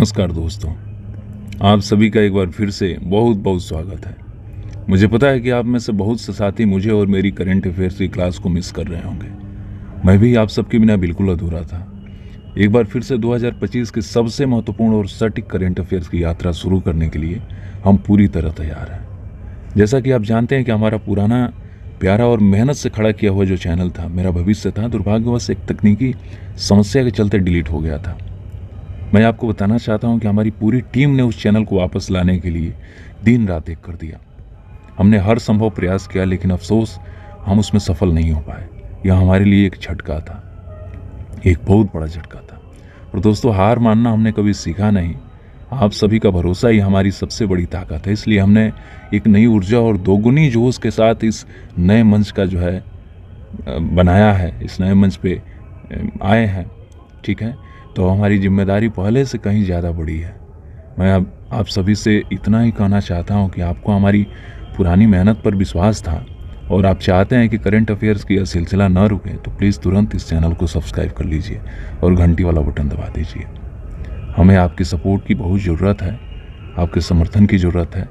नमस्कार दोस्तों, आप सभी का एक बार फिर से बहुत बहुत स्वागत है। मुझे पता है कि आप में से बहुत से साथी मुझे और मेरी करंट अफेयर्स की क्लास को मिस कर रहे होंगे। मैं भी आप सबके बिना बिल्कुल अधूरा था। एक बार फिर से 2025 के सबसे महत्वपूर्ण और सटीक करंट अफेयर्स की यात्रा शुरू करने के लिए हम पूरी तरह तैयार हैं। जैसा कि आप जानते हैं कि हमारा पुराना प्यारा और मेहनत से खड़ा किया हुआ जो चैनल था, मेरा भविष्य था, दुर्भाग्यवश एक तकनीकी समस्या के चलते डिलीट हो गया था। मैं आपको बताना चाहता हूं कि हमारी पूरी टीम ने उस चैनल को वापस लाने के लिए दिन रात एक कर दिया। हमने हर संभव प्रयास किया, लेकिन अफसोस हम उसमें सफल नहीं हो पाए। यह हमारे लिए एक झटका था, एक बहुत बड़ा झटका था। और दोस्तों, हार मानना हमने कभी सीखा नहीं। आप सभी का भरोसा ही हमारी सबसे बड़ी ताकत है। इसलिए हमने एक नई ऊर्जा और दोगुनी जोश के साथ इस नए मंच का जो है बनाया है, इस नए मंच पे आए हैं। ठीक है, तो हमारी जिम्मेदारी पहले से कहीं ज़्यादा बड़ी है। मैं अब आप सभी से इतना ही कहना चाहता हूं कि आपको हमारी पुरानी मेहनत पर विश्वास था और आप चाहते हैं कि करंट अफेयर्स की यह सिलसिला न रुके, तो प्लीज़ तुरंत इस चैनल को सब्सक्राइब कर लीजिए और घंटी वाला बटन दबा दीजिए। हमें आपकी सपोर्ट की बहुत ज़रूरत है, आपके समर्थन की ज़रूरत है।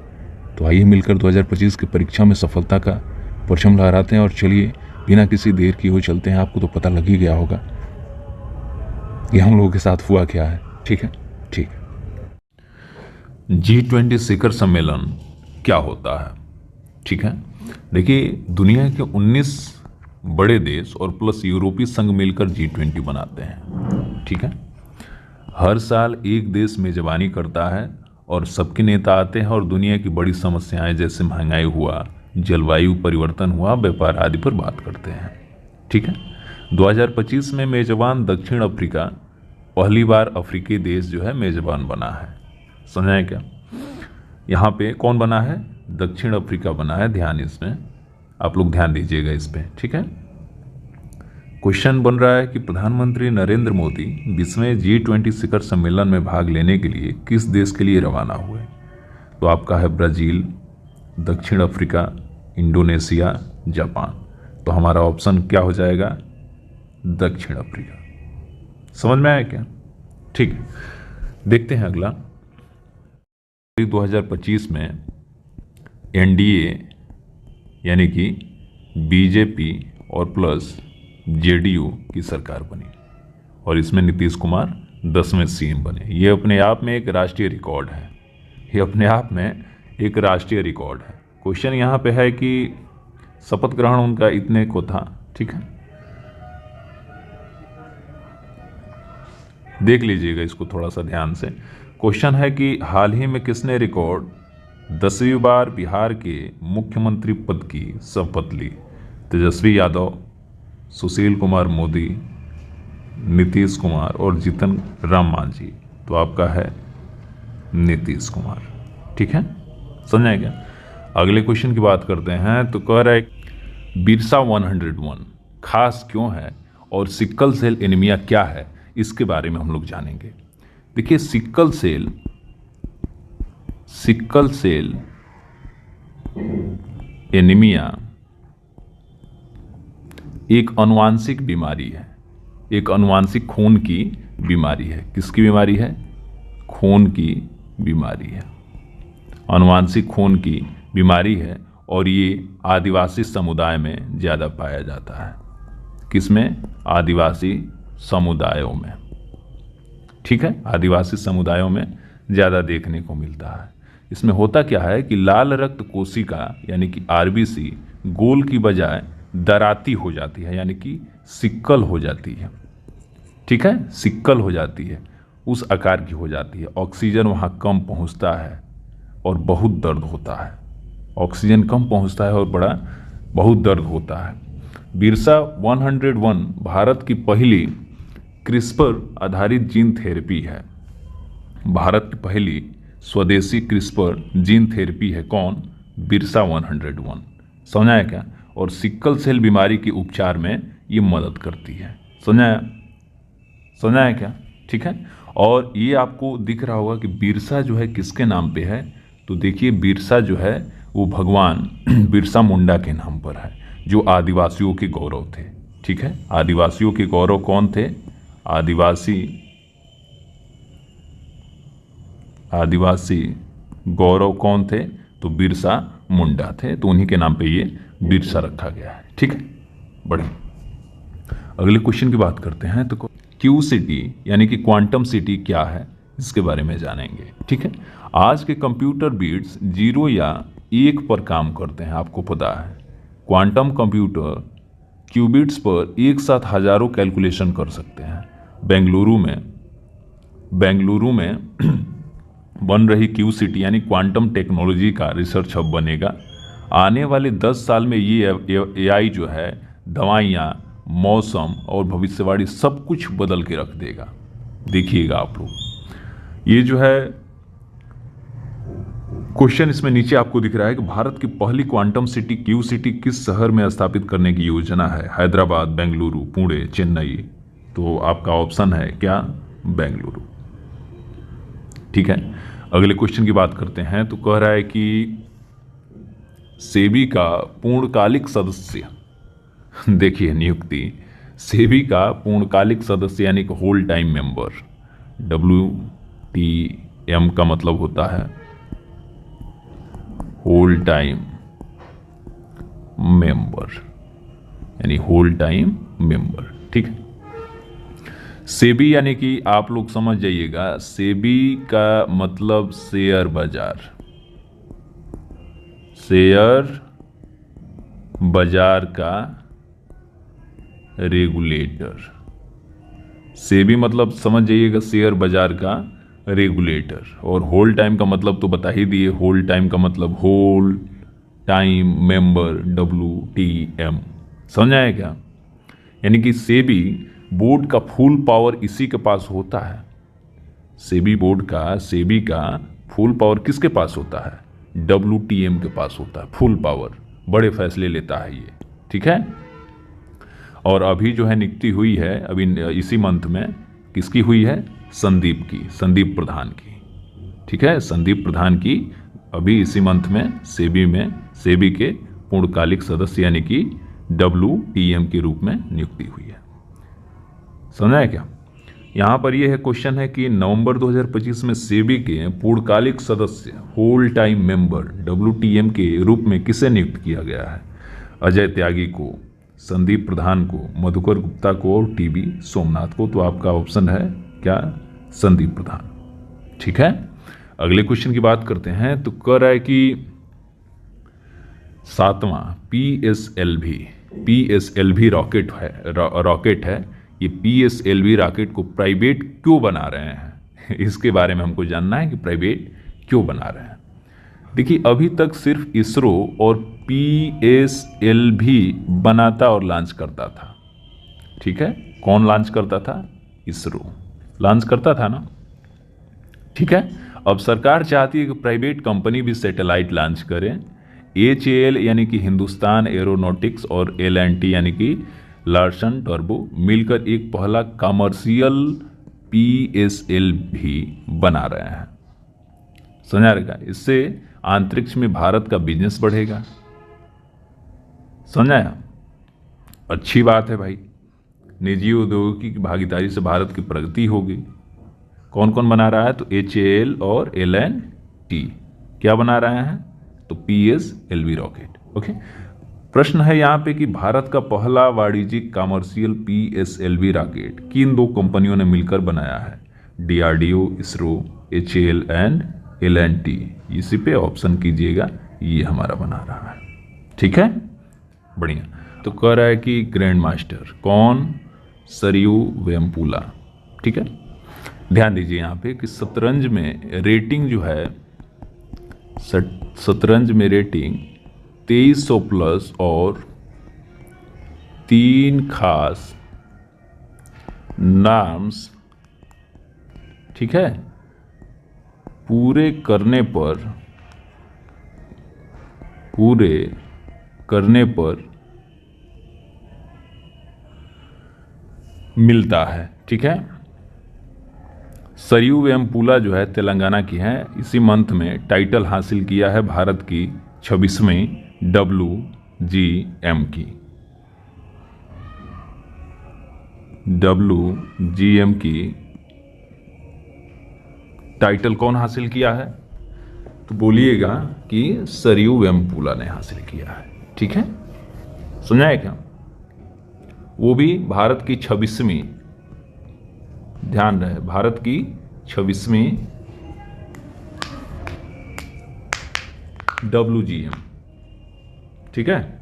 तो आइए मिलकर 2025 की परीक्षा में सफलता का परचम लहराते हैं। और चलिए, बिना किसी देर की हुए चलते हैं। आपको तो पता लग ही गया होगा कि हम लोगों के साथ हुआ क्या है। ठीक है, ठीक है। G20 शिखर सम्मेलन क्या होता है? ठीक है, देखिए, दुनिया के 19 बड़े देश और प्लस यूरोपीय संघ मिलकर G20 बनाते हैं। ठीक है, हर साल एक देश मेजबानी करता है और सबके नेता आते हैं और दुनिया की बड़ी समस्याएं जैसे महंगाई हुआ, जलवायु परिवर्तन हुआ, व्यापार आदि पर बात करते हैं। ठीक है, 2025 में मेजबान दक्षिण अफ्रीका पहली बार अफ्रीकी देश जो है मेजबान बना है। समझा है क्या? यहाँ पे कौन बना है? दक्षिण अफ्रीका बना है। ध्यान इसमें आप लोग ध्यान दीजिएगा इस पे। ठीक है, क्वेश्चन बन रहा है कि प्रधानमंत्री नरेंद्र मोदी 20वें G20 शिखर सम्मेलन में भाग लेने के लिए किस देश के लिए रवाना हुए? तो आपका है ब्राजील, दक्षिण अफ्रीका, इंडोनेशिया, जापान। तो हमारा ऑप्शन क्या हो जाएगा? दक्षिण अफ्रीका। समझ में आया क्या? ठीक है, देखते हैं अगला। 2025 में एनडीए यानी कि बीजेपी और प्लस जेडीयू की सरकार बनी और इसमें नीतीश कुमार 10वें सीएम बने। ये अपने आप में एक राष्ट्रीय रिकॉर्ड है। ये अपने आप में एक राष्ट्रीय रिकॉर्ड है। क्वेश्चन यहाँ पे है कि शपथ ग्रहण उनका इतने को था। ठीक है, देख लीजिएगा इसको थोड़ा सा ध्यान से। क्वेश्चन है कि हाल ही में किसने रिकॉर्ड 10वीं बार बिहार के मुख्यमंत्री पद की शपथ ली? तेजस्वी यादव, सुशील कुमार मोदी, नीतीश कुमार और जीतन राम मांझी। तो आपका है नीतीश कुमार। ठीक है, समझा क्या? अगले क्वेश्चन की बात करते हैं। तो कह रहा है बिरसा 101 खास क्यों है और सिकल सेल एनीमिया क्या है, इसके बारे में हम लोग जानेंगे। देखिए, सिकल सेल एनीमिया एक आनुवांशिक बीमारी है, एक आनुवांशिक खून की बीमारी है। किसकी बीमारी है? खून की बीमारी है, आनुवांशिक खून की बीमारी है। और ये आदिवासी समुदाय में ज़्यादा पाया जाता है। किसमें? आदिवासी समुदायों में। ठीक है, आदिवासी समुदायों में ज़्यादा देखने को मिलता है। इसमें होता क्या है कि लाल रक्त कोशिका यानी कि आरबीसी गोल की बजाय दराती हो जाती है, यानी कि सिक्कल हो जाती है। ठीक है, सिक्कल हो जाती है, उस आकार की हो जाती है। ऑक्सीजन वहाँ कम पहुँचता है और बहुत दर्द होता है। ऑक्सीजन कम पहुँचता है और बहुत दर्द होता है। बिरसा 101 भारत की पहली क्रिस्पर आधारित जीन थेरेपी है। भारत की पहली स्वदेशी क्रिस्पर जीन थेरेपी है। कौन? बिरसा 101। समझा है क्या? और सिकल सेल बीमारी के उपचार में ये मदद करती है। समझा है क्या? ठीक है, और ये आपको दिख रहा होगा कि बिरसा जो है किसके नाम पे है? तो देखिए, बिरसा जो है वो भगवान बिरसा मुंडा के नाम पर है, जो आदिवासियों के गौरव थे। ठीक है, आदिवासियों के गौरव कौन थे? आदिवासी आदिवासी गौरव कौन थे? तो बिरसा मुंडा थे, तो उन्हीं के नाम पे ये बिरसा रखा गया है। ठीक है, बढ़िया। अगले क्वेश्चन की बात करते हैं। तो क्यू सिटी यानी कि क्वांटम सिटी क्या है, इसके बारे में जानेंगे। ठीक है, आज के कंप्यूटर बीट्स 0 या 1 पर काम करते हैं, आपको पता है। क्वांटम कंप्यूटर क्यूबिट्स पर एक साथ हजारों कैलकुलेशन कर सकते हैं। बेंगलुरु में बन रही क्यू सिटी यानी क्वांटम टेक्नोलॉजी का रिसर्च हब बनेगा। आने वाले 10 साल में ये एआई जो है दवाइयाँ, मौसम और भविष्यवाणी सब कुछ बदल के रख देगा। देखिएगा आप लोग। ये जो है क्वेश्चन इसमें नीचे आपको दिख रहा है कि भारत की पहली क्वांटम सिटी क्यू सिटी किस शहर में स्थापित करने की योजना है? हैदराबाद, बेंगलुरु, पुणे, चेन्नई। तो आपका ऑप्शन है क्या? बेंगलुरु। ठीक है, अगले क्वेश्चन की बात करते हैं। तो कह रहा है कि सेबी का पूर्णकालिक सदस्य देखिए नियुक्ति, सेबी का पूर्णकालिक सदस्य यानी कि होल टाइम मेंबर, WTM का मतलब होता है होल टाइम मेंबर, यानी होल टाइम मेंबर। ठीक है, सेबी यानी कि आप लोग समझ जाइएगा, सेबी का मतलब शेयर बाजार, शेयर बाजार का रेगुलेटर। सेबी मतलब समझ जाइएगा शेयर बाजार का रेगुलेटर। और होल टाइम का मतलब तो बता ही दिए, होल टाइम का मतलब होल टाइम मेंबर, WTM। समझ आया क्या? यानी कि सेबी बोर्ड का फुल पावर इसी के पास होता है। सेबी का फुल पावर किसके पास होता है? WTM के पास होता है फुल पावर, बड़े फैसले लेता है ये। ठीक है, और अभी जो है नियुक्ति हुई है अभी इसी मंथ में, किसकी हुई है? संदीप प्रधान की। ठीक है, संदीप प्रधान की अभी इसी मंथ में सेबी के पूर्णकालिक सदस्य यानी कि WTM के रूप में नियुक्ति हुई है। समझा है क्या? यहाँ पर यह है क्वेश्चन है कि नवंबर 2025 में सेबी के पूर्णकालिक सदस्य होल टाइम मेंबर WTM के रूप में किसे नियुक्त किया गया है? अजय त्यागी को, संदीप प्रधान को, मधुकर गुप्ता को और TB सोमनाथ को। तो आपका ऑप्शन है क्या? संदीप प्रधान। ठीक है, अगले क्वेश्चन की बात करते हैं। तो कह रहा है कि 7वां PSLV रॉकेट है। ये PSLV रॉकेट को प्राइवेट क्यों बना रहे हैं? इसके बारे में हमको जानना है कि प्राइवेट क्यों बना रहे हैं। देखिए, अभी तक सिर्फ इसरो और PSLV बनाता और लॉन्च करता था। ठीक है, कौन लॉन्च करता था? इसरो लॉन्च करता था ना। ठीक है, अब सरकार चाहती है कि प्राइवेट कंपनी भी सैटेलाइट लॉन्च करें। HAL यानी कि हिंदुस्तान एरोनॉटिक्स और L&T यानी कि लार्सन टर्बो मिलकर एक पहला कमर्शियल PSLV बना रहे हैं। समझा रहेगा? इससे अंतरिक्ष में भारत का बिजनेस बढ़ेगा। समझाया? अच्छी बात है भाई, निजी उद्योगों की भागीदारी से भारत की प्रगति होगी। कौन कौन बना रहा है? तो HAL और L&T क्या बना रहे हैं? तो PSLV रॉकेट। ओके, प्रश्न है यहाँ पे कि भारत का पहला वाणिज्यिक कमर्शियल PSLV रॉकेट किन 2 कंपनियों ने मिलकर बनाया है? DRDO, ISRO, HAL and L&T। इसी पे ऑप्शन कीजिएगा, ये हमारा बना रहा है। ठीक है, बढ़िया। तो कह रहा है कि ग्रैंड मास्टर कौन? सरयू वेमपुला। ठीक है, ध्यान दीजिए यहाँ पे कि शतरंज में रेटिंग जो है, शतरंज में रेटिंग 2300 प्लस और 3 खास नाम्स, ठीक है, पूरे करने पर मिलता है। ठीक है, सरयू वेमपुला जो है तेलंगाना की है। इसी मंथ में टाइटल हासिल किया है भारत की 26वीं WGM की टाइटल कौन हासिल किया है? तो बोलिएगा कि सरयू वेम्पुला ने हासिल किया है। ठीक है, समझाए क्या? वो भी भारत की 26वीं, ध्यान रहे, भारत की 26वीं WGM। ठीक है,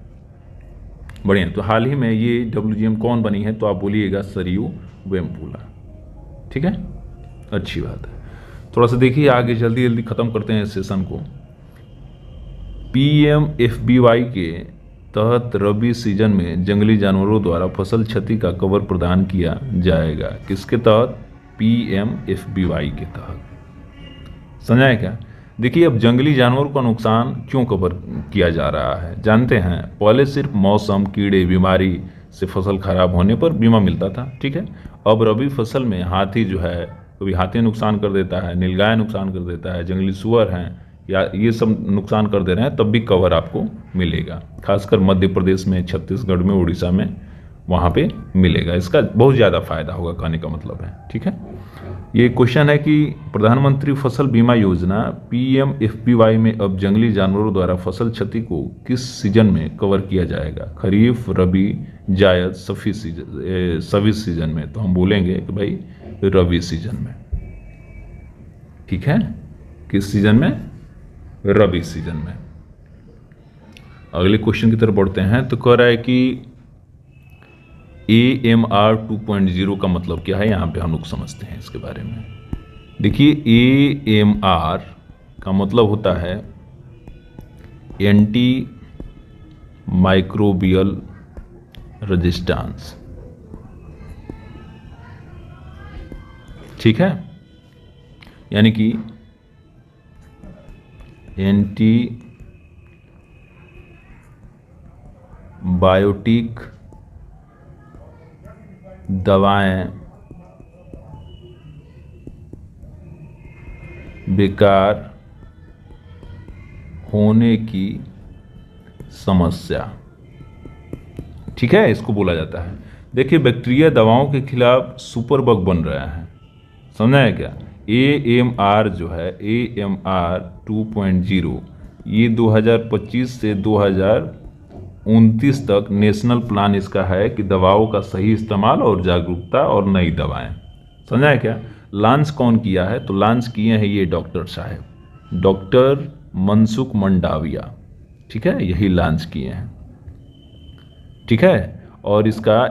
बढ़िया। तो हाल ही में ये WGM कौन बनी है? तो आप बोलिएगा सरयू वेम्पुला। ठीक है, अच्छी बात है। थोड़ा सा देखिए आगे, जल्दी जल्दी खत्म करते हैं इस सेशन को। PMFBY के तहत रबी सीजन में जंगली जानवरों द्वारा फसल क्षति का कवर प्रदान किया जाएगा। किसके तहत? PMFBY के तहत। समझाए क्या? देखिए, अब जंगली जानवरों का नुकसान क्यों कवर किया जा रहा है जानते हैं? पहले सिर्फ मौसम, कीड़े, बीमारी से फसल खराब होने पर बीमा मिलता था। ठीक है, अब रबी फसल में हाथी जो है, कभी हाथी नुकसान कर देता है, नीलगाय नुकसान कर देता है, जंगली सुअर हैं, या ये सब नुकसान कर दे रहे हैं, तब भी कवर आपको मिलेगा। खासकर मध्य प्रदेश में, छत्तीसगढ़ में, उड़ीसा में, वहाँ पे मिलेगा। इसका बहुत ज़्यादा फायदा होगा, कहने का मतलब है। ठीक है, ये क्वेश्चन है कि प्रधानमंत्री फसल बीमा योजना PMFBY में अब जंगली जानवरों द्वारा फसल क्षति को किस सीजन में कवर किया जाएगा? खरीफ, रबी, जायद, सभी सीजन में? तो हम बोलेंगे कि भाई रबी सीजन में। ठीक है, किस सीजन में? रबी सीजन में। अगले क्वेश्चन की तरफ बढ़ते हैं। तो कह रहा है कि AMR 2.0 का मतलब क्या है? यहाँ पे हम लोग समझते हैं इसके बारे में। देखिए, AMR का मतलब होता है एंटी माइक्रोबियल रेजिस्टेंस। ठीक है, यानी कि एंटी बायोटिक दवाएं बेकार होने की समस्या। ठीक है, इसको बोला जाता है। देखिए, बैक्टीरिया दवाओं के खिलाफ सुपर बग बन रहा है। समझा है क्या? AMR जो है, AMR 2.0, ये 2025 से 2029 तक नेशनल प्लान इसका है कि दवाओं का सही इस्तेमाल और जागरूकता और नई दवाएं। समझा है क्या? लॉन्च कौन किया है? तो लॉन्च किए हैं ये डॉक्टर साहब, डॉक्टर मनसुख मंडाविया। ठीक है, यही लॉन्च किए हैं। ठीक है, और इसका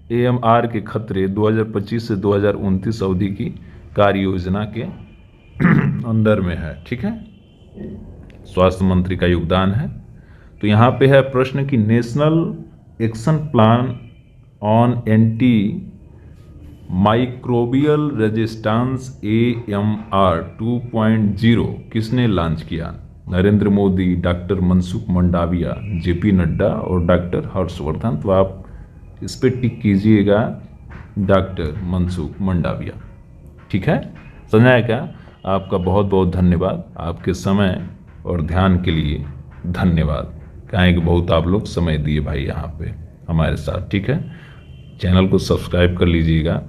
AMR के खतरे 2025 से 2029 अवधि की कार्य योजना के अंदर में है। ठीक है, स्वास्थ्य मंत्री का योगदान है। तो यहाँ पे है प्रश्न कि national action plan on anti microbial resistance AMR 2.0 किसने लॉन्च किया? नरेंद्र मोदी, डॉक्टर मनसुख मंडाविया, JP नड्डा और डॉक्टर हर्षवर्धन। तो आप इस पे टिक कीजिएगा, डॉक्टर मनसुख मंडाविया। ठीक है, समझाया क्या? आपका बहुत बहुत धन्यवाद। आपके समय और ध्यान के लिए धन्यवाद। कहें कि बहुत आप लोग समय दिए भाई यहाँ पे हमारे साथ। ठीक है, चैनल को सब्सक्राइब कर लीजिएगा।